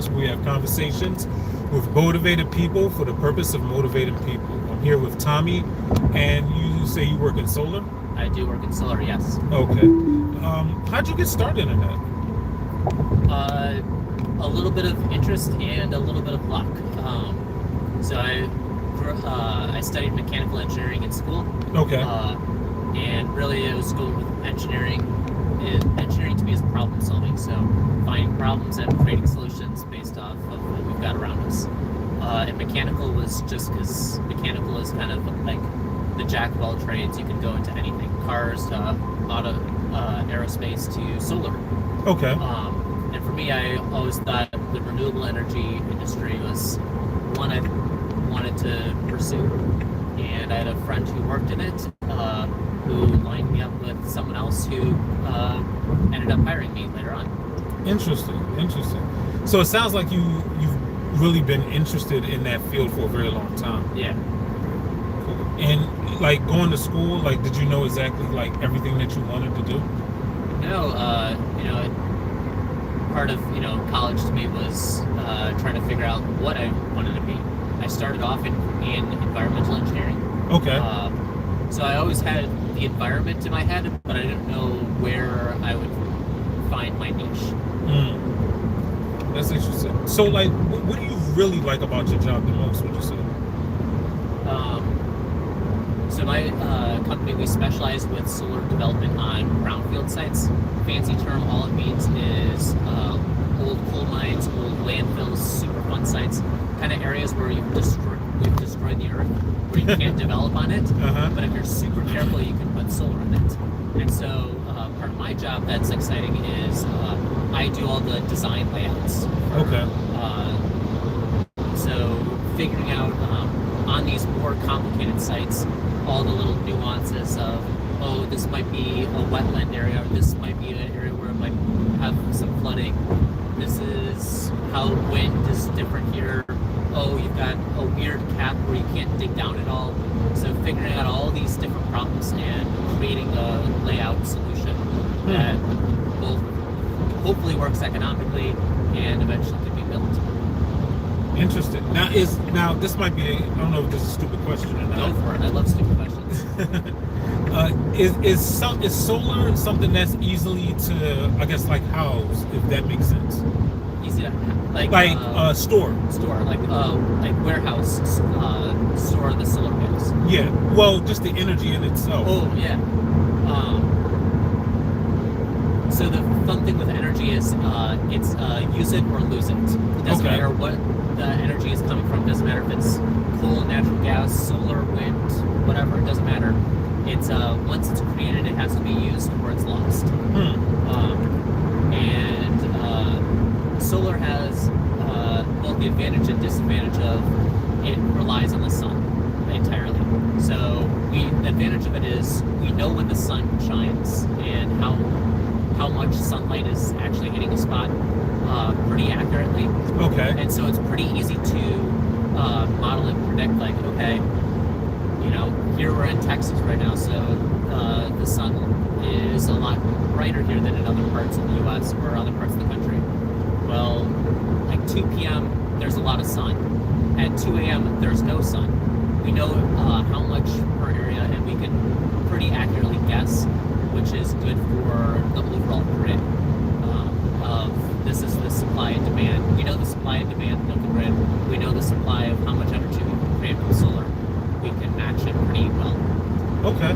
podcast where we have conversations with motivated people for the purpose of motivating people. I'm here with Tommy, and you say you work in solar? I do work in solar, yes. Okay. How'd you get started in that? A little bit of interest and a little bit of luck. So I studied mechanical engineering in school. Okay. And really it was going with engineering. Engineering to me is problem solving. So finding problems and creating solutions based off of what we've got around us. And mechanical was just because mechanical is kind of like the jack of all trades. You can go into anything, cars to auto, aerospace to solar. Okay. And for me, I always thought the renewable energy industry was one I wanted to pursue. And I had a friend who worked in it, who lined me up with someone else who ended up hiring me later on. Interesting. So it sounds like you've really been interested in that field for a very long time. Yeah. Cool. And like going to school, like did you know exactly like everything that you wanted to do? No, part of college to me was trying to figure out what I wanted to be. I started off in environmental engineering. Okay. So I always had the environment in my head, but I didn't know where I would find my niche. That's interesting. So like, what do you really like about your job the most, would you say? So my company, we specialize with solar development on brownfield sites. Fancy term, all it means is old coal mines, old landfills, super fun sites, kind of areas where we've destroyed the earth, where you can't develop on it. But if you're super careful, you can put solar on it. And so part of my job that's exciting is I do all the design layouts. Okay. So figuring out on these more complicated sites, all the little nuances of, oh, this might be a wetland area, or this might be an area where it might have some flooding. This is how wind is different here. Oh, you've got a weird cap where you can't dig down at all. So figuring out all these different problems and creating a layout solution that both hopefully works economically and eventually can be built. Interesting. Now this might be I don't know if this is a stupid question or not. Go for it. I love stupid questions. Is solar something that's easily to, I guess, like house, if that makes sense? Easy to store. Like warehouse store the solar panels. Yeah. Well, just the energy in itself. Oh yeah. So the fun thing with energy is it's use it or lose it. It doesn't matter what the energy is coming from. It doesn't matter if it's coal, natural gas, solar, wind, whatever. It doesn't matter. It's once it's created, it has to be used or it's lost. And solar has both the advantage and disadvantage of it relies on the sun entirely. So the advantage of it is we know when the sun shines and how much sunlight is actually hitting a spot pretty accurately. Okay. And so it's pretty easy to model and predict, like, okay, here we're in Texas right now, so the sun is a lot brighter here than in other parts of the U.S. or other parts of the country. Well, like 2 p.m., there's a lot of sun. At 2 a.m., there's no sun. We know how much per area, and we can pretty accurately guess, which is good for the overall grid of this is the supply and demand. We know the supply and demand of the grid. We know the supply of how much energy we can create from solar. We can match it pretty well. Okay.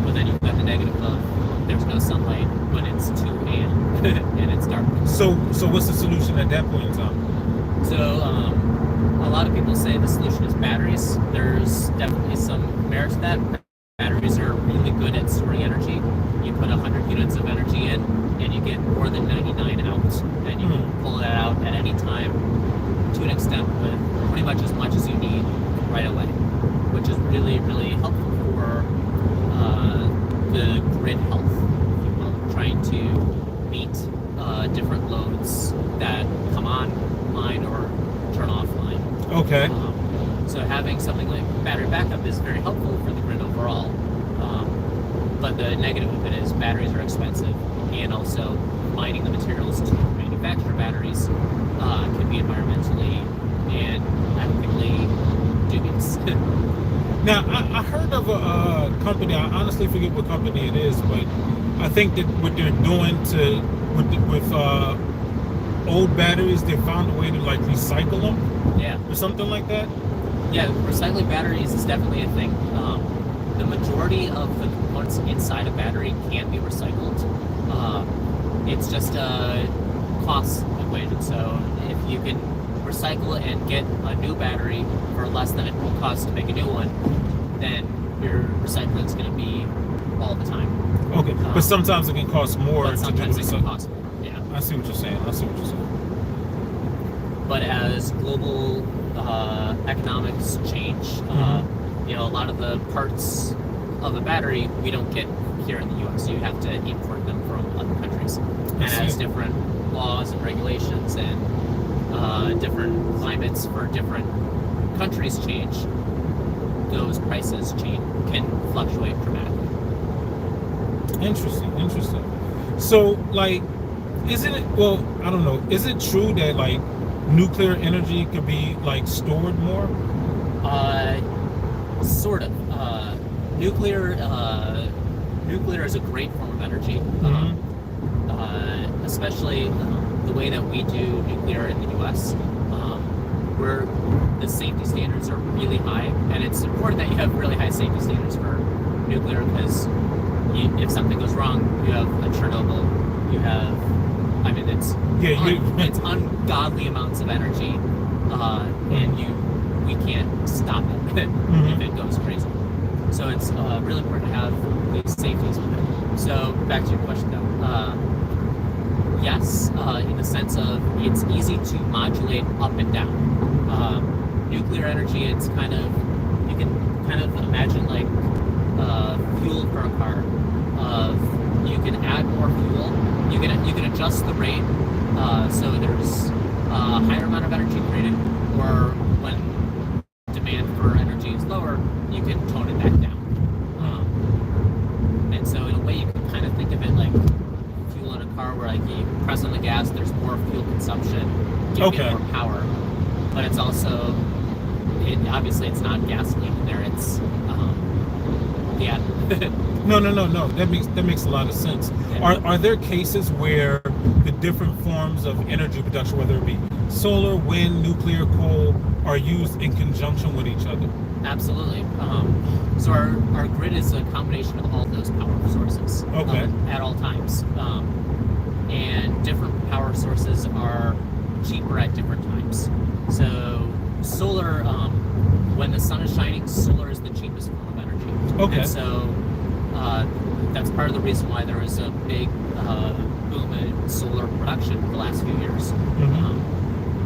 But then you've got the negative of there's no sunlight when it's 2 a.m. and it's dark. So what's the solution at that point in time? So a lot of people say the solution is batteries. There's definitely some merit to that. Batteries are really good at storing energy. You put 100 units of energy in, and you get more than 99 out. And you can pull that out at any time to an extent with pretty much as much as you need right away, which is really, really helpful for the grid health, if you will, trying to meet different loads that come online or turn offline. Okay. So having something like battery backup is very helpful for the grid overall. But the negative of it is batteries are expensive, and also mining the materials to manufacture batteries company, I honestly forget what company it is, but I think that what they're doing with old batteries, they found a way to like recycle them. Yeah. Or something like that. Yeah, recycling batteries is definitely a thing. The majority of the components inside a battery can be recycled. It's just a cost equation. So if you can recycle and get a new battery for less than it will cost to make a new one, then your recycling is going to be all the time. Okay, but sometimes it can cost more. But sometimes to do it can cost more. Yeah. I see what you're saying. But as global economics change, a lot of the parts of a battery we don't get here in the U.S. You have to import them from other countries. And as different laws and regulations and different climates for different countries change, those prices can fluctuate dramatically. Interesting. So, like, isn't it? Well, I don't know. Is it true that like nuclear energy could be like stored more? Sort of. Nuclear is a great form of energy, especially the way that we do nuclear in the U.S. Where the safety standards are really high, and it's important that you have really high safety standards for nuclear because if something goes wrong, you have a Chernobyl. You have, I mean, it's ungodly amounts of energy, and we can't stop it if it goes crazy. So it's really important to have these safeties with it. So back to your question though, yes, in the sense of it's easy to modulate up and down. Nuclear energy, it's you can kind of imagine like fuel for a car. You can add more fuel. You can adjust the rate so there's a higher amount of energy created, or when demand for energy is lower, you can tone it back down. And so in a way, you can kind of think of it like fuel in a car, where like you press on the gas, there's more fuel consumption, giving more power, but it's also obviously it's not gasoline in there. It's No. That makes a lot of sense. Yeah. Are there cases where the different forms of energy production, whether it be solar, wind, nuclear, coal, are used in conjunction with each other? Absolutely. So our grid is a combination of all of those power sources at all times. And different power sources are cheaper at different times. So solar, when the sun is shining, solar is the cheapest form of energy. Okay. And so that's part of the reason why there was a big boom in solar production the last few years,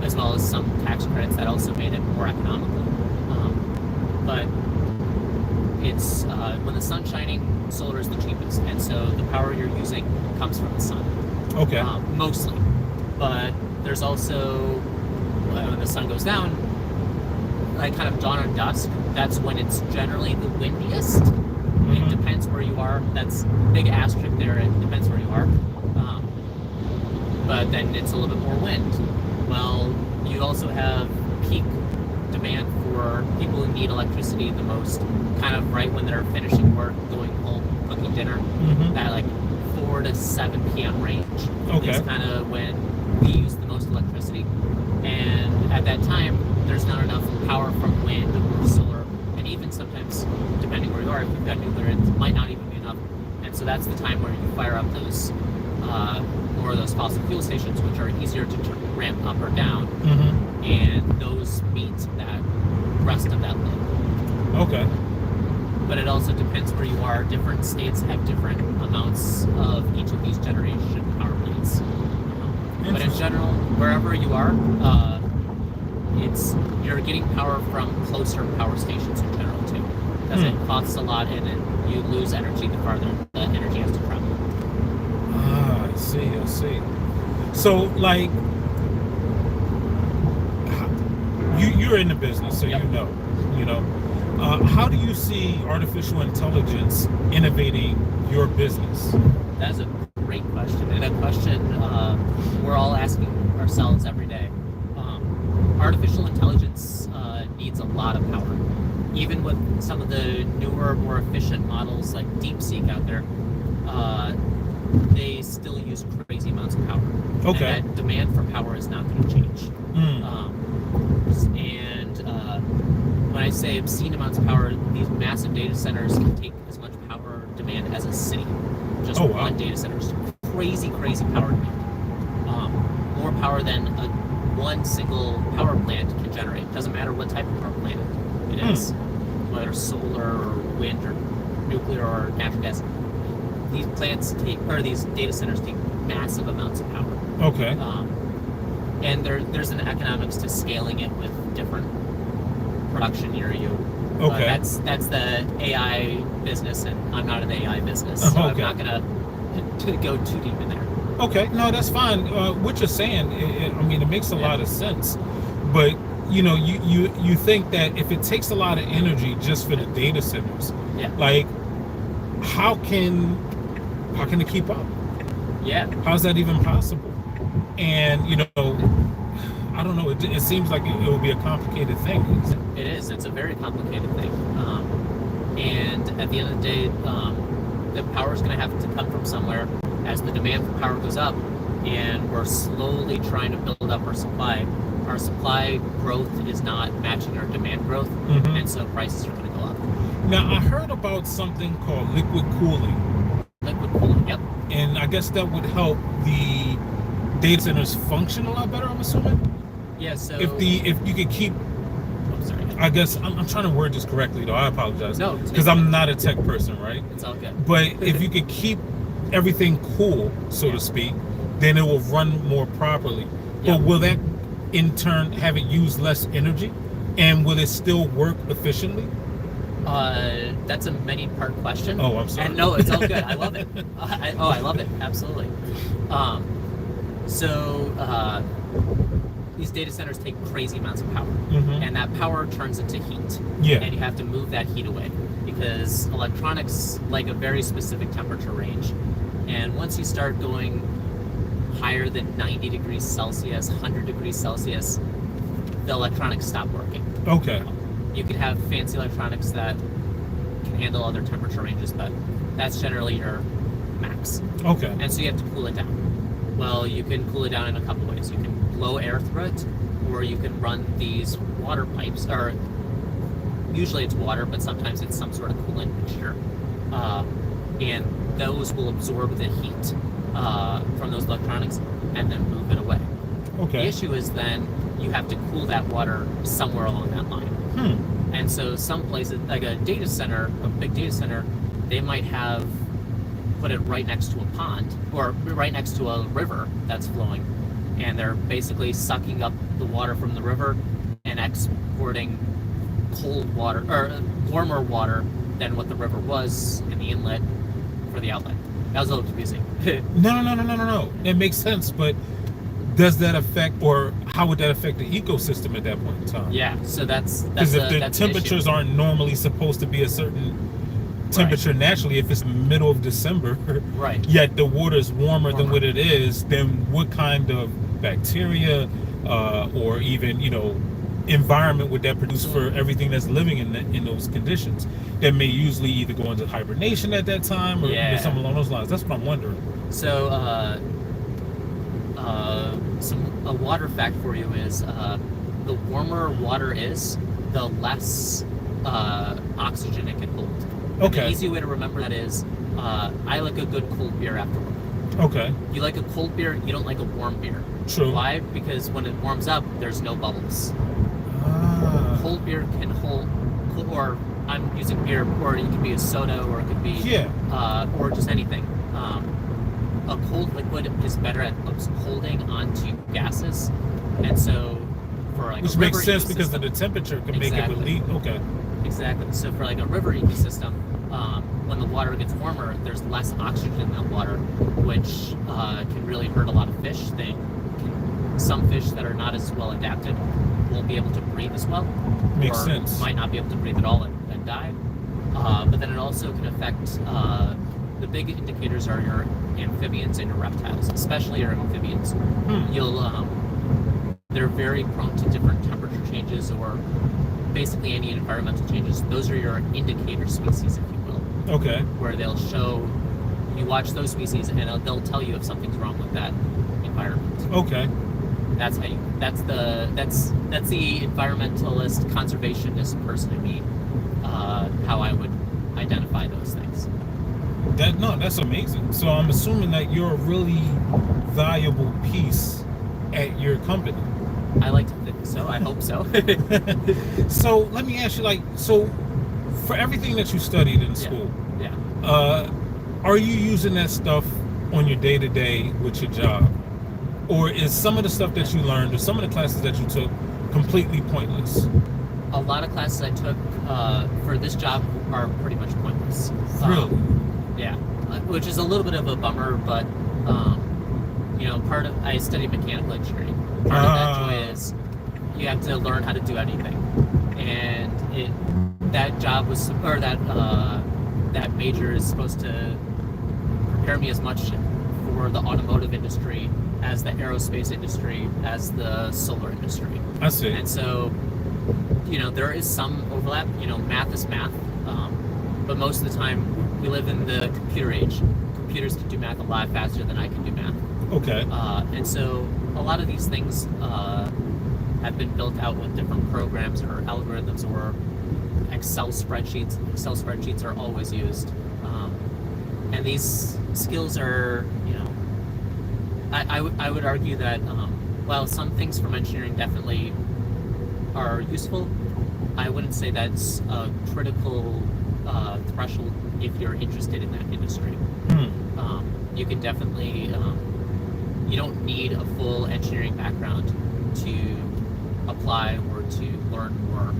as well as some tax credits that also made it more economical. But it's when the sun's shining, solar is the cheapest, and so the power you're using comes from the sun. Okay. Mostly, but there's also when the sun goes down, like kind of dawn or dusk. That's when it's generally the windiest. It depends where you are. That's big asterisk there. It depends where you are. But then it's a little bit more wind. Well, you also have peak demand for people who need electricity the most, kind of right when they're finishing work, going home, cooking dinner. That like 4 to 7 p.m. range is kind of when we use the most electricity. And at that time, there's not enough power from wind or solar, and even sometimes, depending where you are, if you've got nuclear, it might not even be enough. And so that's the time where you fire up those more of those fossil fuel stations, which are easier to ramp up or down, and those meet that rest of that load. Okay. But it also depends where you are. Different states have different amounts of each of these generation power plants. But in general, wherever you are, you're getting power from closer power stations in general too, because it costs a lot, and then you lose energy the farther the energy has to travel. I see. So, like, you're in the business, so you know. How do you see artificial intelligence innovating your business? That's a great question, and a question we're all asking ourselves every day. Artificial intelligence needs a lot of power. even with some of the newer, more efficient models like DeepSeek out there, they still use crazy amounts of power. Okay. And that demand for power is not going to change. When I say obscene amounts of power, these massive data centers can take as much power demand as a city. Just one data centers. Crazy power demand. More power than one single power plant can generate. Doesn't matter what type of power plant it is, whether solar or wind or nuclear or natural gas. These these data centers take massive amounts of power. Okay. And there's an economics to scaling it with different production near you. Okay. That's the AI business, and I'm not in the AI business, so I'm not gonna go too deep in there. Okay, no, that's fine. What you're saying, it makes a lot of sense. But you think that if it takes a lot of energy just for the data centers, like how can it keep up? Yeah. How's that even possible? And I don't know. It seems like it would be a complicated thing. It is. It's a very complicated thing. And at the end of the day, the power is going to have to come from somewhere. As the demand for power goes up, and we're slowly trying to build up our supply growth is not matching our demand growth, and so prices are going to go up. Now, I heard about something called liquid cooling. Liquid cooling, yep. And I guess that would help the data centers function a lot better, I'm assuming? Yeah, so... If you could keep... I'm sorry. I guess, I'm trying to word this correctly, though. I apologize. No. Because I'm not a tech person, right? It's all good. But if you could keep everything cool, so to speak, then it will run more properly. But will that, in turn, have it use less energy? And will it still work efficiently? That's a many-part question. Oh, I'm sorry. And no, it's all good. I love it. I love it. Absolutely. These data centers take crazy amounts of power, and that power turns into heat. Yeah. And you have to move that heat away because electronics like a very specific temperature range. And once you start going higher than 90 degrees Celsius, 100 degrees Celsius, the electronics stop working. Okay. You could have fancy electronics that can handle other temperature ranges, but that's generally your max. Okay. And so you have to cool it down. Well, you can cool it down in a couple ways. You can blow air through it, or you can run these water pipes, or usually it's water, but sometimes it's some sort of coolant mixture. And those will absorb the heat from those electronics and then move it away. Okay. The issue is then you have to cool that water somewhere along that line. And so some places, like a data center, a big data center, they might have put it right next to a pond or right next to a river that's flowing. And they're basically sucking up the water from the river and exporting cold water or warmer water than what the river was in the inlet for the outlet. That was a little confusing. No. It makes sense, but does that affect, or how would that affect the ecosystem at that point in time? Yeah, so that's because if the temperatures aren't normally supposed to be a certain temperature naturally, if it's the middle of December, right? Yet the water is warmer than what it is, then what kind of bacteria or even environment would that produce for everything that's living in those conditions that may usually either go into hibernation at that time or something along those lines? That's what I'm wondering. So a water fact for you is the warmer water is, the less oxygen it can hold. Okay. The easy way to remember that is I like a good cold beer afterward. Okay. You like a cold beer, you don't like a warm beer. True. Why? Because when it warms up, there's no bubbles. Cold beer can hold, or I'm using beer, or it could be a soda, or it could be or just anything. A cold liquid is better at holding onto gases, and so for like which a river makes sense ecosystem, because of the temperature can make it release. Okay. Exactly. So for like a river ecosystem, when the water gets warmer, there's less oxygen in the water, which can really hurt a lot of fish. Some fish that are not as well adapted won't be able to breathe as well. Makes or sense. Might not be able to breathe at all and die. But then it also can affect, the big indicators are your amphibians and your reptiles, especially your amphibians. They're very prone to different temperature changes or basically any environmental changes. Those are your indicator species, if you will, Okay. where they'll show you watch those species and they'll tell you if something's wrong with that environment. Okay. That's how you. That's the environmentalist, conservationist person in me. How I would identify those things. That's amazing. So I'm assuming that you're a really valuable piece at your company. I like to think so. I hope so. So let me ask you, like, so for everything that you studied in school, Yeah. are you using that stuff on your day-to-day with your job? Or is some of the stuff that you learned or some of the classes that you took completely pointless? A lot of classes I took for this job are pretty much pointless. Really? Yeah. Which is a little bit of a bummer, but I studied mechanical engineering. Part of that joy is you have to learn how to do anything, and that major is supposed to prepare me as much for the automotive industry as the aerospace industry, as the solar industry. I see. And so, there is some overlap. Math is math, but most of the time we live in the computer age. Computers can do math a lot faster than I can do math. Okay. And so a lot of these things have been built out with different programs or algorithms or Excel spreadsheets. Excel spreadsheets are always used. And these skills are, I would argue that while some things from engineering definitely are useful, I wouldn't say that's a critical threshold if you're interested in that industry. You can definitely, you don't need a full engineering background to apply or to learn more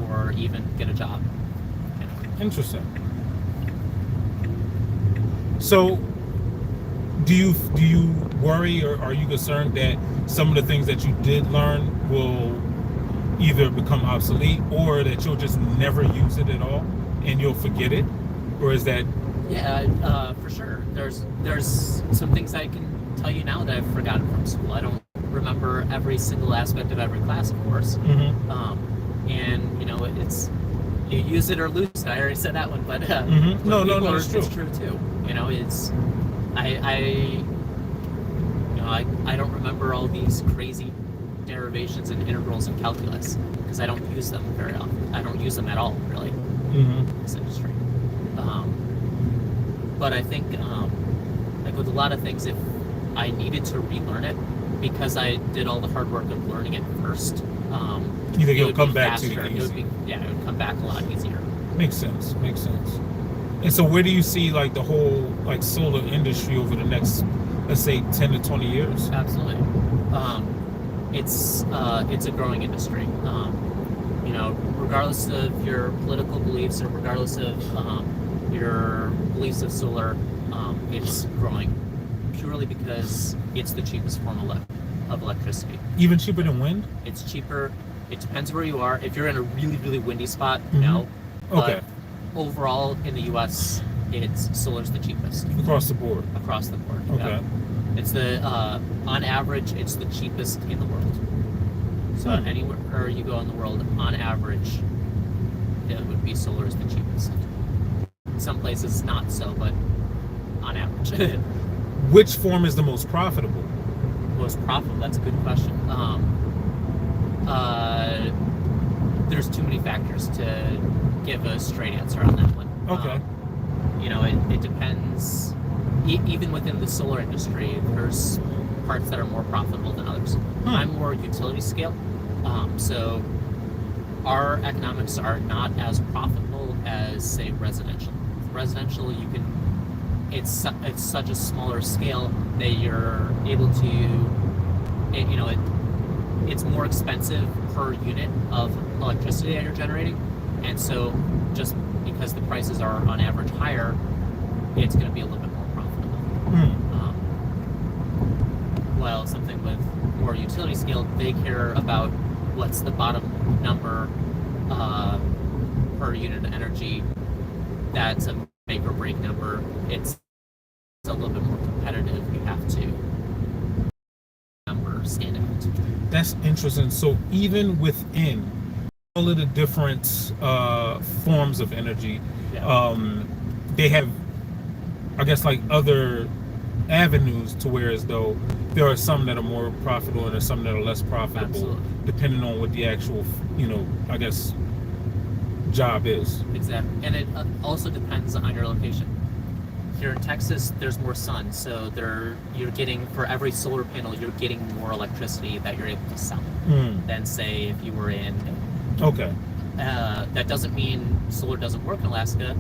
or even get a job. Interesting. So, do you worry or are you concerned that some of the things that you did learn will either become obsolete or that you'll just never use it at all and you'll forget it? Or is that... Yeah, for sure. There's some things I can tell you now that I've forgotten from school. I don't remember every single aspect of every class, of course. Mm-hmm. And it's you use it or lose it. I already said that one, but Mm-hmm. No, it's true. It's true too. It's I don't remember all these crazy derivations and integrals in calculus because I don't use them very often. I don't use them at all, really, in this industry. But I think, like with a lot of things, if I needed to relearn it because I did all the hard work of learning it first, you think it'll come back faster. to you easy? It would come back a lot easier. Makes sense. And so where do you see like the whole like solar industry over the next, let's say, 10 to 20 years? Absolutely. It's a growing industry. Regardless of your political beliefs or regardless of your beliefs of solar, it's growing purely because it's the cheapest form of electricity. Even cheaper than wind? It's cheaper. It depends where you are. If you're in a really, really windy spot, Mm-hmm. no. Okay. But overall, in the U.S., solar's the cheapest. Across the board? Across the board. Okay. Yeah. It's on average, it's the cheapest in the world. So anywhere you go in the world, on average, it would be solar is the cheapest. Some places not so, but on average. Which form is the most profitable? Most profitable? That's a good question. There's too many factors to give a straight answer on that one. Okay. It depends. Even within the solar industry, there's parts that are more profitable than others. I'm more utility scale, so our economics are not as profitable as, say, residential. Residential, it's such a smaller scale that you're able to, it's more expensive per unit of electricity that you're generating, and so just because the prices are on average higher, it's going to be a little bit more profitable. While something with more utility scale, they care about what's the bottom number per unit of energy. That's a make or break number. It's a little bit more competitive. You have to number stand out. That's interesting. So even within of the different forms of energy, Yeah. they have, I guess, like other avenues to where as though there are some that are more profitable and there's some that are less profitable, Absolutely. depending on what the actual, I guess, job is. Exactly. And it also depends on your location. Here in Texas, there's more sun, so you're getting, for every solar panel, you're getting more electricity that you're able to sell than, say, if you were in. Okay. That doesn't mean solar doesn't work in Alaska.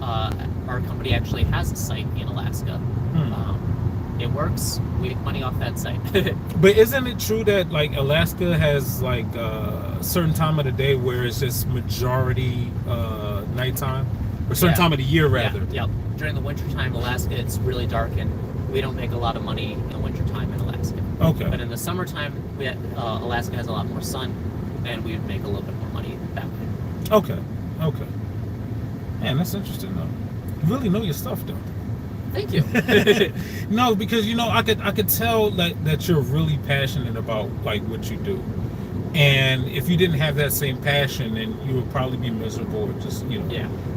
Our company actually has a site in Alaska. It works. We make money off that site. But isn't it true that like Alaska has like a certain time of the day where it's just majority nighttime, or a certain time of the year rather? Yeah. During the wintertime, Alaska, it's really dark, and we don't make a lot of money in the wintertime in Alaska. Okay. But in the summertime, Alaska has a lot more sun, and we would make a little bit more money that way. Okay. Man, that's interesting though. You really know your stuff though. Thank you. No, because I could tell that you're really passionate about like what you do. And if you didn't have that same passion, then you would probably be miserable or just,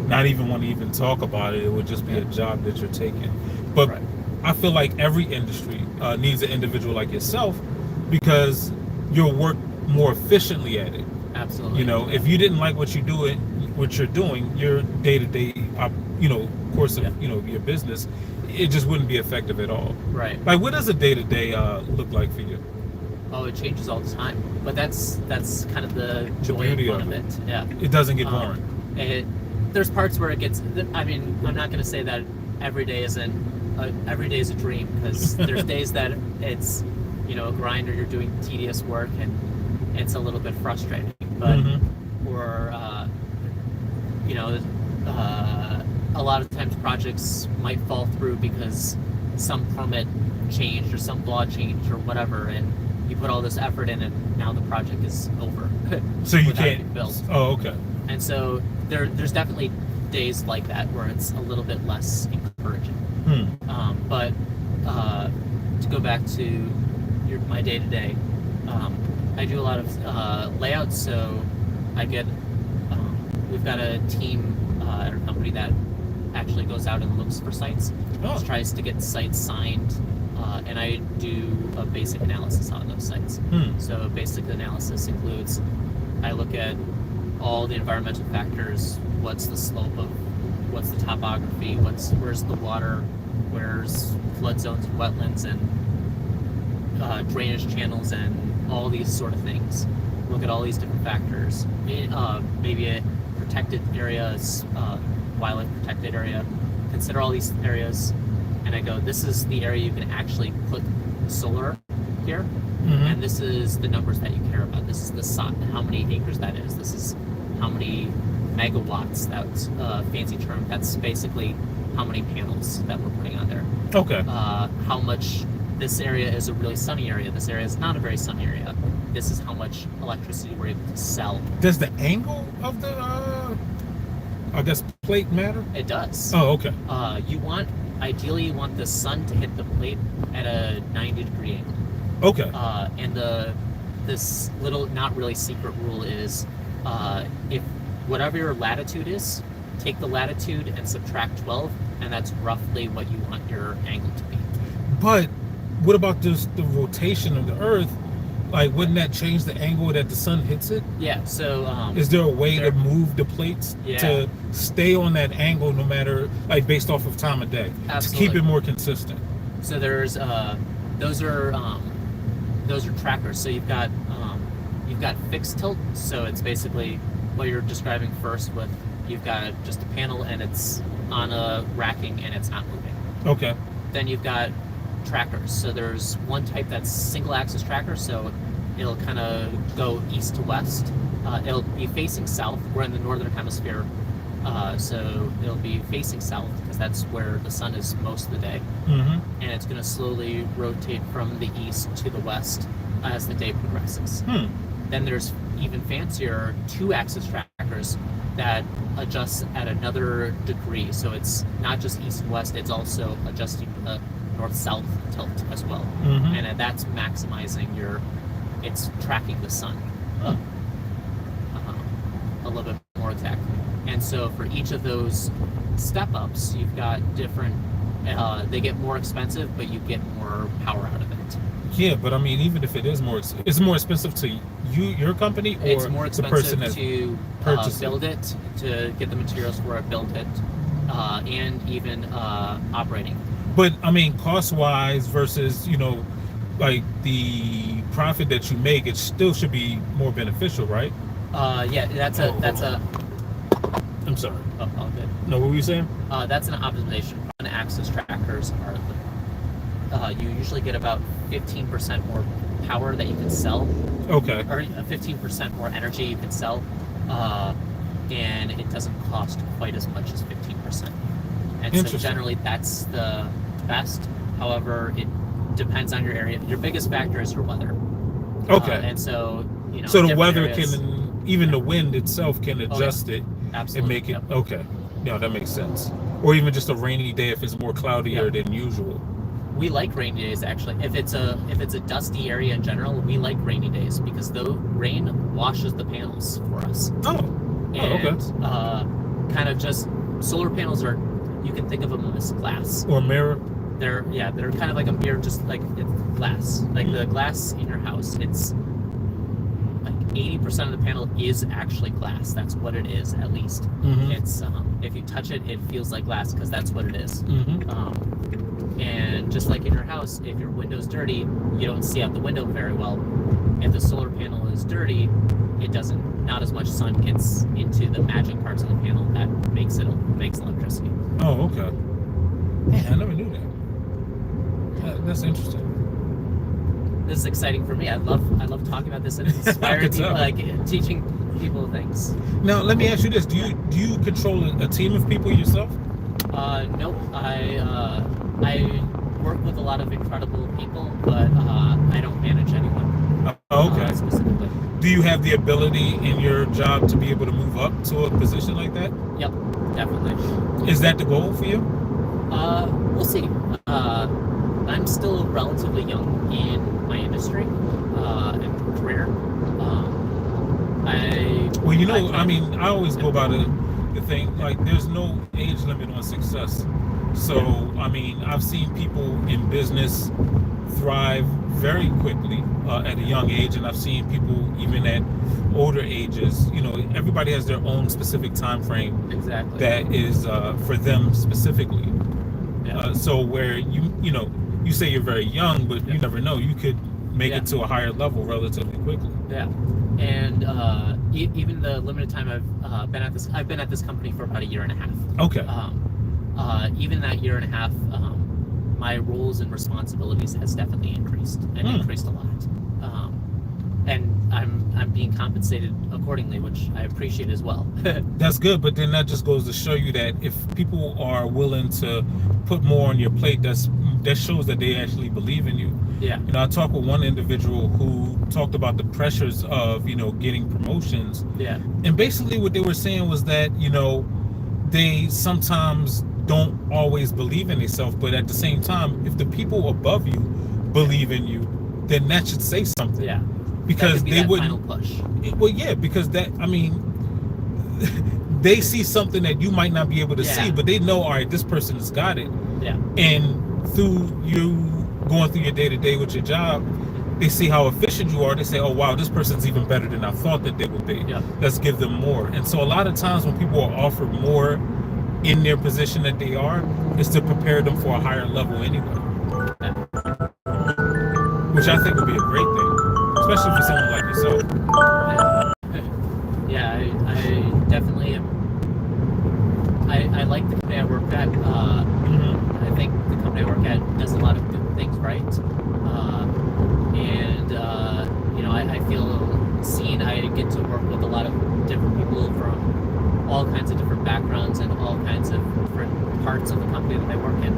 not even want to even talk about it. It would just be a job that you're taking. But Right. I feel like every industry needs an individual like yourself, because you'll work more efficiently at it. Absolutely. If you didn't like what you're doing, your day-to-day, course of, your business, it just wouldn't be effective at all. Right. Like, what does a day-to-day look like for you? Oh, it changes all the time. But that's kind of the joy and fun of it. Yeah. It doesn't get boring. There's parts where it gets. I mean, I'm not going to say that every day is a dream, because there's days that it's a grind, or you're doing tedious work and it's a little bit frustrating. But or a lot of times projects might fall through because some permit changed or some law changed or whatever, and you put all this effort in, and now the project is over. So you without can't being built. Oh, okay. And so there's definitely days like that where it's a little bit less encouraging. But to go back to my day-to-day, I do a lot of layouts. So I get we've got a team at our company that actually goes out and looks for sites, tries to get sites signed, and I do a basic analysis on those sites. So basic analysis includes, I look at all the environmental factors. What's the slope of, what's the topography, where's the water, where's flood zones and wetlands and drainage channels and all these sort of things. Look at all these different factors. Maybe a protected area, wildlife protected area. Consider all these areas, and I go, this is the area you can actually put solar here, and this is the numbers that you care about. This is the how many acres that is. This is how many megawatts. That's a fancy term. That's basically how many panels that we're putting on there. Okay. How much. This area is a really sunny area. This area is not a very sunny area. This is how much electricity we're able to sell. Does the angle of the, I guess, plate matter? It does. Oh, okay. Ideally, you want the sun to hit the plate at a 90-degree angle. Okay. And this little, not really secret rule is, if whatever your latitude is, take the latitude and subtract 12, and that's roughly what you want your angle to be. But what about just the rotation of the Earth? Like, wouldn't that change the angle that the sun hits it? Yeah, so... is there a way to move the plates to stay on that angle no matter, like, based off of time of day? Absolutely. To keep it more consistent? So there's, those are trackers. So you've got fixed tilt. So it's basically what you're describing first with, you've got just a panel and it's on a racking and it's not moving. Okay. Then you've got trackers. So there's one type that's single axis tracker, so it'll kind of go east to west. It'll be facing south. We're in the northern hemisphere, so it'll be facing south because that's where the sun is most of the day. And it's going to slowly rotate from the east to the west as the day progresses. Then there's even fancier 2-axis trackers that adjusts at another degree. So it's not just east and west, it's also adjusting the north-south tilt as well. And that's maximizing it's tracking the sun. a little bit more tech. And so for each of those step ups, you've got different. They get more expensive, but you get more power out of it. Yeah, but I mean, even if it is more, it's more expensive to your company, or It's more the person expensive that to purchased build it, to get the materials for it, build it, and even operating. But I mean, cost wise versus like the profit that you make, it still should be more beneficial, right? Yeah, that's a. I'm sorry. Oh, all good. No, what were you saying? That's an optimization. Access trackers are. You usually get about 15% more power that you can sell. Okay. Or 15% more energy you can sell, and it doesn't cost quite as much as 15%. And so generally that's the best. However, it depends on your area. Your biggest factor is your weather. Okay. And so So the weather areas, can, even the wind itself can adjust it absolutely, and make it okay. Yeah, that makes sense. Or even just a rainy day if it's more cloudier than usual. We like rainy days actually. If it's a dusty area in general, we like rainy days because the rain washes the panels for us. Okay. Kind of just solar panels are, you can think of them as glass. Or a mirror. They're kind of like a mirror, just like it's glass. Like the glass in your house, it's like 80% of the panel is actually glass. That's what it is, at least. Mm-hmm. It's if you touch it, it feels like glass because that's what it is. Mm-hmm. And just like in your house, if your window's dirty, you don't see out the window very well. If the solar panel is dirty, it doesn't. Not as much sun gets into the magic parts of the panel that makes electricity. Oh, okay. Man, I never knew that. That's interesting. This is exciting for me. I love talking about this and inspiring people, like teaching people things. Now, let me ask you this: Do you control a team of people yourself? Nope. I work with a lot of incredible people, but I don't manage anyone. Okay. Specifically. Do you have the ability in your job to be able to move up to a position like that? Yep, definitely. Is that the goal for you? We'll see. I'm still relatively young in my industry and career. I always go by the thing, like, there's no age limit on success. So, I mean, I've seen people in business thrive very quickly at a young age, and I've seen people even at older ages. Everybody has their own specific time frame. Exactly. That is for them specifically. Yeah. So where you say you're very young, but you never know. You could make it to a higher level relatively quickly. Yeah. And even the limited time I've been at this company for about a year and a half. Okay. Even that year and a half, my roles and responsibilities has definitely increased a lot. And I'm being compensated accordingly, which I appreciate as well. That's good, but then that just goes to show you that if people are willing to put more on your plate, that shows that they actually believe in you. Yeah. I talked with one individual who talked about the pressures of getting promotions. Yeah. And basically what they were saying was that they sometimes don't always believe in themselves, but at the same time, if the people above you believe in you, then that should say something. Yeah. Because they wouldn't final push. Well, yeah, because they see something that you might not be able to see, but they know, all right, this person has got it. Yeah. And through you going through your day-to-day with your job, they see how efficient you are. They say, oh, wow, this person's even better than I thought that they would be. Yeah. Let's give them more. And so a lot of times when people are offered more in their position that they are, is to prepare them for a higher level anyway. Yeah. Which I think would be a great thing, especially for someone like yourself. Yeah, I definitely am. I like the company I work at. I think the company I work at does a lot of good things right. I feel seen. I get to work with a lot of different people from all kinds of different backgrounds and all kinds of different parts of the company that I work in.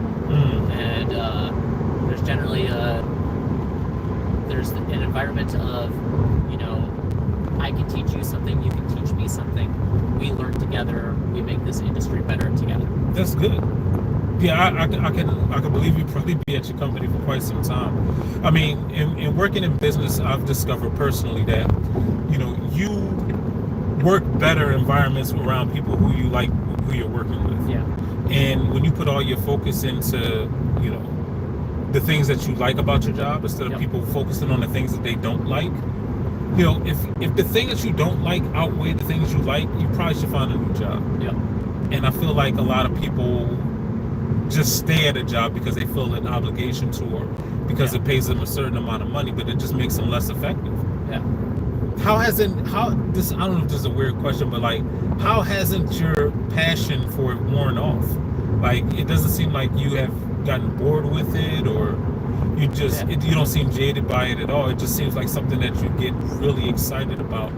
And there's generally there's an environment of, I can teach you something, you can teach me something. We learn together. We make this industry better together. That's good. Yeah, I can believe you probably be at your company for quite some time. I mean, in working in business, I've discovered personally that, you work better environments around people who you like, who you're working with. Yeah. And when you put all your focus into, you know, the things that you like about your job instead of Yep. people focusing on the things that they don't like, you know, if the thing that you don't like outweigh the things you like, you probably should find a new job. Yeah. And I feel like a lot of people just stay at a job because they feel an obligation to, or because Yeah. it pays them a certain amount of money, but it just makes them less effective. Yeah. How hasn't, how this, I don't know if this is a weird question, but like, how hasn't your passion for it worn off? Like, it doesn't seem like you have gotten bored with it, or you just, Yeah. you don't seem jaded by it at all. It just seems like something that you get really excited about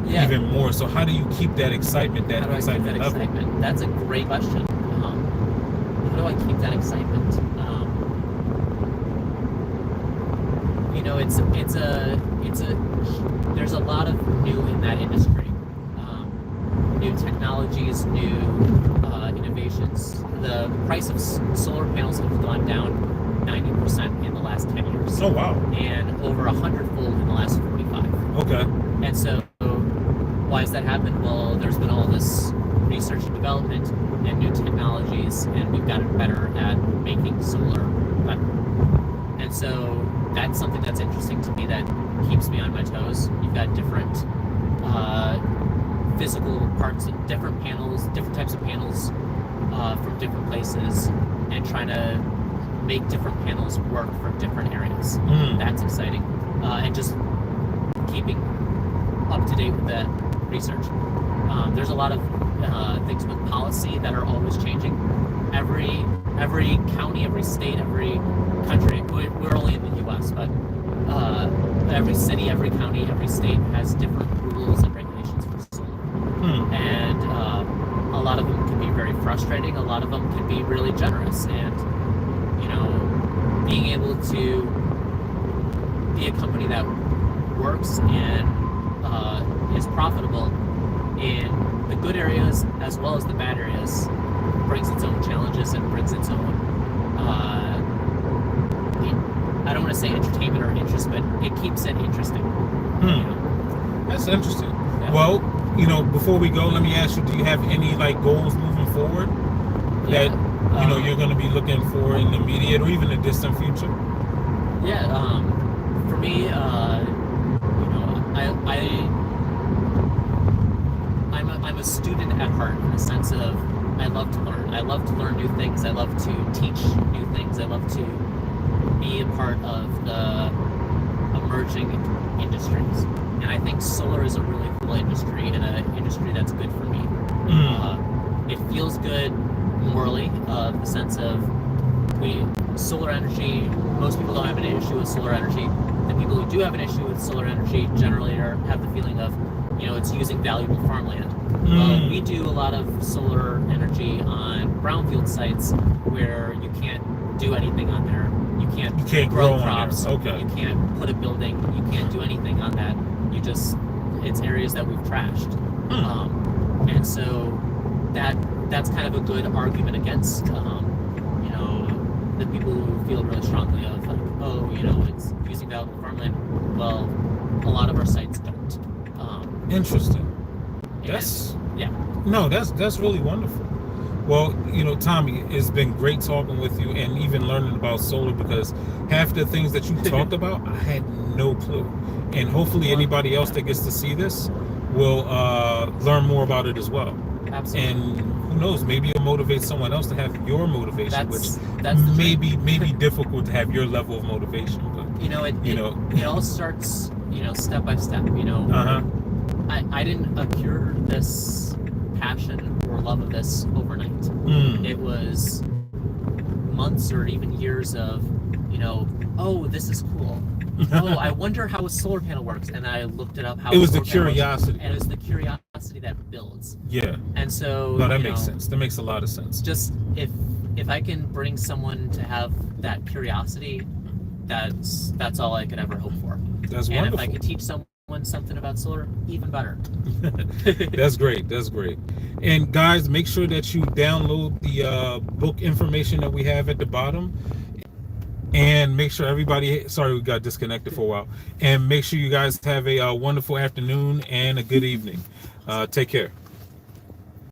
Yeah. even more. So how do you keep that excitement, that How do I keep excitement that level? excitement? That's a great question. How do I keep that excitement? You know, it's a there's a lot of new in that industry. New technologies, new innovations. The price of solar panels have gone down 90% in the last 10 years. Oh, wow. And over 100-fold in the last 45. Okay. And so, why has that happened? Well, there's been all this research and development and new technologies, and we've gotten better at making solar better. And so, that's something that's interesting to me that keeps me on my toes. You've got different physical parts, different panels, different types of panels from different places, and trying to make different panels work for different areas. That's exciting. And just keeping up to date with that research. There's a lot of things with policy that are always changing. Every county, every state, every country, we're only in the U.S., but every city, every county, every state has different rules and regulations for solar. And a lot of them can be very frustrating. A lot of them can be really generous. And, you know, being able to be a company that works and is profitable in the good areas as well as the bad areas brings its own challenges and brings its own I don't want to say entertainment or interest, but it keeps it interesting. You know? That's interesting. Yeah. Well, you know, before we go, let me ask you, do you have any like goals moving forward that you know you're going to be looking for in the immediate or even the distant future? Yeah, for me, you know, I'm a student at heart in the sense of I love to learn. I love to learn new things. I love to teach new things. I love to be a part of the emerging industries. And I think solar is a really cool industry and an industry that's good for me. It feels good morally, the sense of solar energy, most people don't have an issue with solar energy. The people who do have an issue with solar energy generally have the feeling of, you know, it's using valuable farmland. We do a lot of solar energy on brownfield sites where you can't do anything on there. You can't grow crops. Okay. You can't put a building. You can't do anything on that. It's areas that we've trashed. And so that's kind of a good argument against, you know, the people who feel really strongly of like, oh, you know, it's using valuable farmland. Well, a lot of our sites don't. Interesting. That's really wonderful. Well, you know, Tommy, it's been great talking with you and even learning about solar, because half the things that you talked about, I had no clue. And hopefully anybody else that gets to see this will learn more about it as well. Absolutely. And who knows, maybe it'll motivate someone else to have your motivation, That's may be difficult to have your level of motivation. But you know, it all starts, you know, step by step. You know, I didn't accrue this passion or love of this overnight. It was months or even years of, you know, oh, this is cool. Oh, I wonder how a solar panel works, and I looked it up. It was the curiosity, and it was the curiosity that builds. Yeah. And so no, that makes sense. That makes a lot of sense. Just if I can bring someone to have that curiosity, that's all I could ever hope for. That's and wonderful. If I could teach someone something about solar, even better. That's great. That's great. And guys, make sure that you download the book information that we have at the bottom. And make sure everybody, sorry we got disconnected for a while, and make sure you guys have a wonderful afternoon and a good evening. Take care.